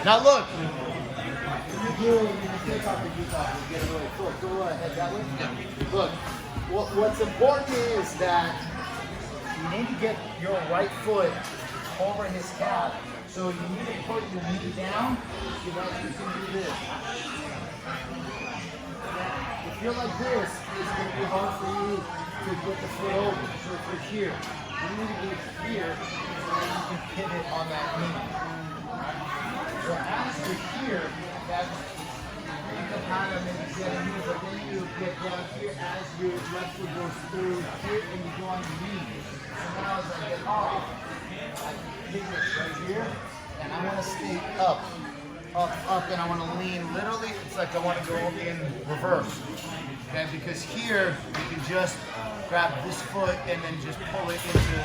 Now look. You take off the geek off and get it really full. Go ahead that way. Look, what's important is that you need to get your right foot over his calf. So you need to put your knee down so that you can do this. If you're like this, it's going to be hard for you to get the foot over. So if you're here, you need to get here so that you can pivot on that knee. So as you're here, you can kind of maybe get a knee, but then you get down here as your left foot goes through here and you go on your knee. So now as I get off, I can pivot right here, and I want to stay up, and I want to lean literally. It's like I want to go in reverse. Okay, because here you can just grab this foot and then just pull it into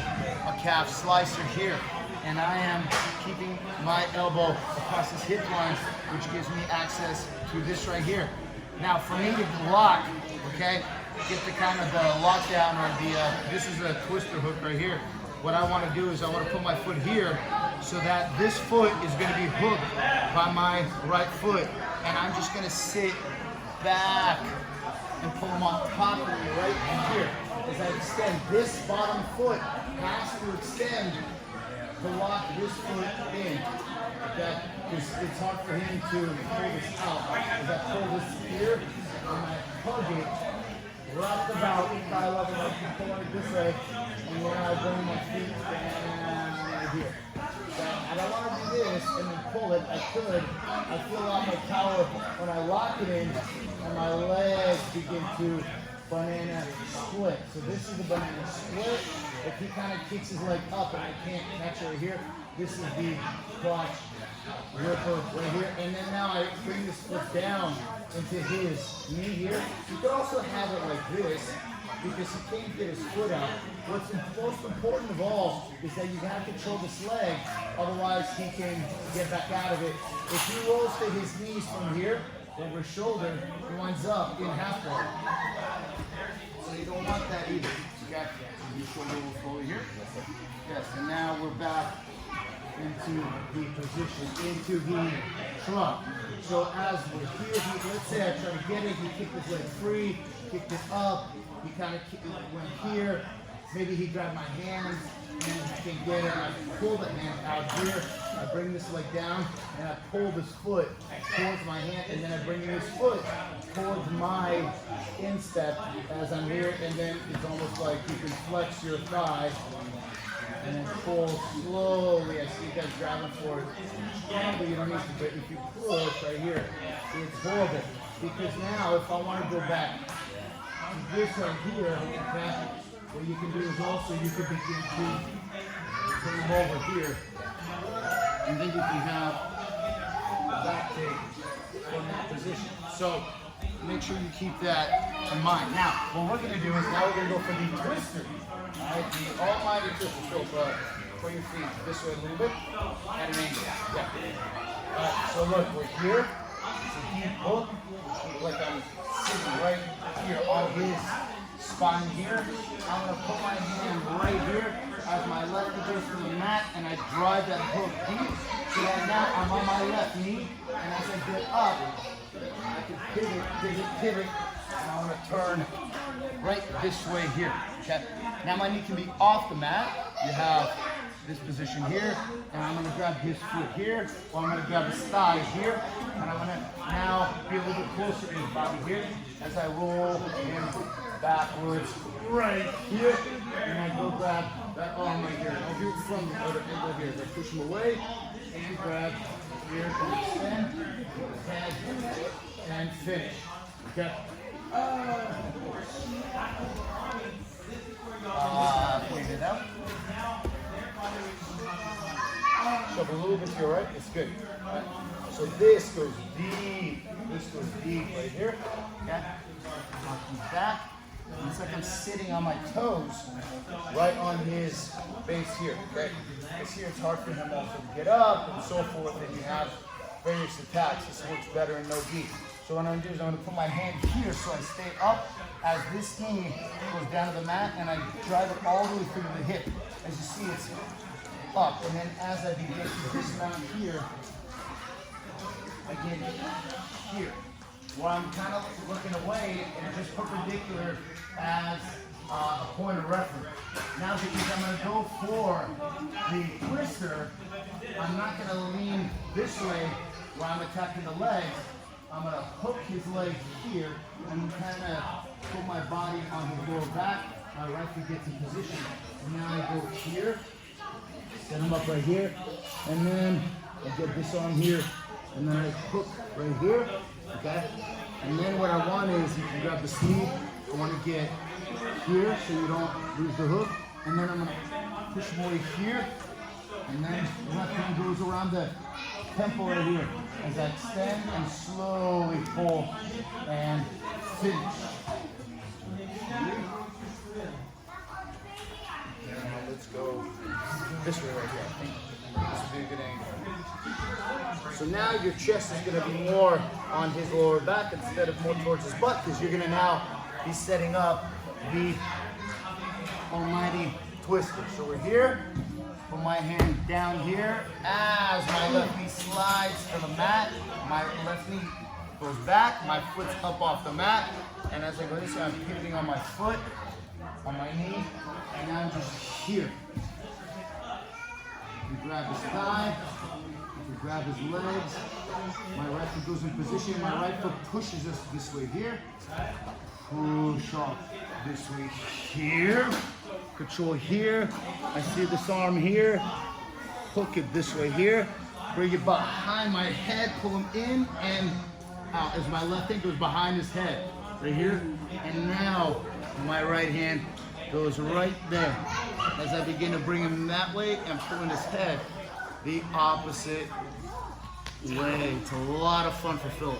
a calf slicer here. And I am keeping my elbow across this hip line, which gives me access to this right here. Now for me to lock, okay, get the kind of the lockdown or the, this is a twister hook right here. What I want to do is I want to put my foot here so that this foot is going to be hooked by my right foot. And I'm just going to sit back and pull them on top of me right here. As I extend, this bottom foot has to extend to lock this foot in. Okay? Because it's hard for him to pull this out. As I pull this here, and I hug it, wrap about thigh level, I can pull it this way, and then I bring my feet down right here. So I don't want to do this and then pull it. I could. I feel a lot more power when I lock it in, and my legs begin to banana split. So this is the banana split. If he kind of kicks his leg up and I can't catch it right here, this is the crotch ripper right here. And then now I bring this foot down into his knee here. You could also have it like this because he can't get his foot out. What's most important of all is that you have to control this leg, otherwise he can get back out of it. If he rolls to his knees from here, over his shoulder, he winds up in half guard. So you don't want that either. You got your shoulder will forward here. Yes, and now we're back into the position, into the trunk. So as we're here, let's say I try to get it, he kicked his leg free, kicked it up, he kind of went here, maybe he grabbed my hands, and he can get it, I pull the hand out here, I bring this leg down, and I pull this foot towards my hand, and then I bring this foot towards my instep as I'm here, and then it's almost like you can flex your thigh, and then pull slowly. I see you guys grabbing for it. Probably you don't need to, but if you push right here, it's horrible. Because now if I want to go back to this right here, okay, what you can do is also you can begin to put them over here. And then you can have the back take from that position. So make sure you keep that in mind. Now, what we're going to do is now we're going to go for the twister. Alright, the almighty twister. So put your feet this way a little bit at an angle. Yeah. Alright, so look, we're here. It's a deep hook. Like I'm sitting right here on his spine here. I'm going to put my hand right here as my left knee goes to the mat, and I drive that hook deep. So that now I'm on my left knee, and as I get up, I can pivot, and I want to turn right this way here. Okay. Now my knee can be off the mat. You have this position here, and I'm going to grab his foot here, or I'm going to grab his thigh here, and I'm going to now be a little bit closer to his body here as I roll him backwards right here, and I go grab that arm right here. I'll do it from the other angle here. I push him away and grab here and extend, head, and finish. Okay. Point it out. Shove a little bit to your right. It's good. Right. So this goes deep. This goes deep right here. Okay. Keep back. It's like I'm sitting on my toes, right on his base here. Okay. Because here it's hard for him also to get up and so forth, and you have various attacks. This works better in no gi. So what I'm going to do is I'm going to put my hand here so I stay up as this knee goes down to the mat, and I drive it all the way through the hip. As you see, it's up, and then as I begin to dismount here, I get here, where I'm kind of looking away and just perpendicular as a point of reference. Now because I'm going to go for the twister, I'm not going to lean this way where I'm attacking the legs. I'm going to hook his leg here and kind of put my body on his lower back. My right foot gets in position. And now I go here, set him up right here, and then I get this arm here, and then I hook right here, okay? And then what I want is you can grab the sleeve. I want to get here so you don't lose the hook. And then I'm going to push him away here. And then the left hand goes around the temple right here as I extend and slowly pull and finish. Now let's go this way right here. I think this would be a good angle. So now your chest is going to be more on his lower back instead of more towards his butt, because you're going to now be setting up the almighty twister. So we're here. Put my hand down here as my left knee slides to the mat. My left knee goes back. My foot's up off the mat. And as I go this way, I'm pivoting on my foot, on my knee, and now I'm just here. You grab his thigh. You grab his legs. My right foot goes in position. My right foot pushes us this way here. Push off this way here. Control here. I see this arm here. Hook it this way here. Bring it behind my head. Pull him in and out as my left hand goes behind his head. Right here. And now my right hand goes right there. As I begin to bring him that way, I'm pulling his head the opposite way. It's a lot of fun for Philip.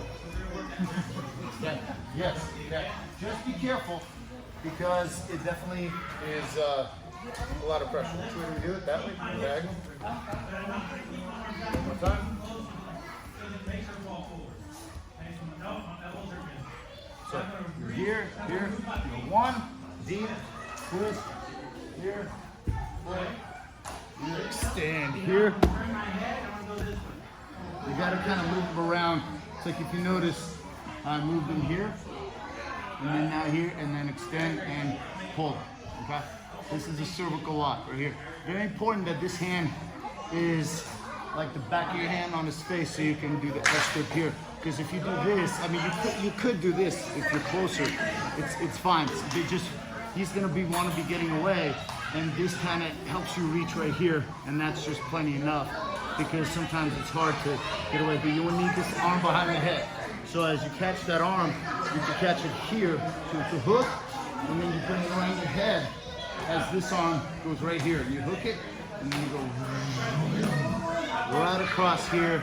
Yeah. Yes. Yeah. Just be careful, because it definitely is a lot of pressure. Which way do we do it? That way? Diagonal? One more time. So you're here, here, you're one, deep, twist, here, you extend here. You gotta kind of move them around. It's like if you notice, I moved them here, and then now here, and then extend and pull. Okay? This is a cervical lock right here. Very important that this hand is like the back of your hand on his face, so you can do the S grip here. Because if you do this, I mean, you could do this if you're closer. It's fine. He's gonna want to be getting away, and this kind of helps you reach right here, and that's just plenty enough. Because sometimes it's hard to get away, but you will need this arm behind the head. So as you catch that arm, you can catch it here to the hook, and then you bring it around your head as this arm goes right here. You hook it, and then you go right across here,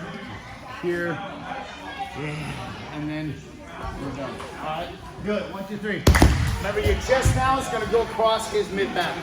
here, yeah, and then we're done. All right, good. 1, 2, 3. Remember, your chest now is going to go across his mid-back.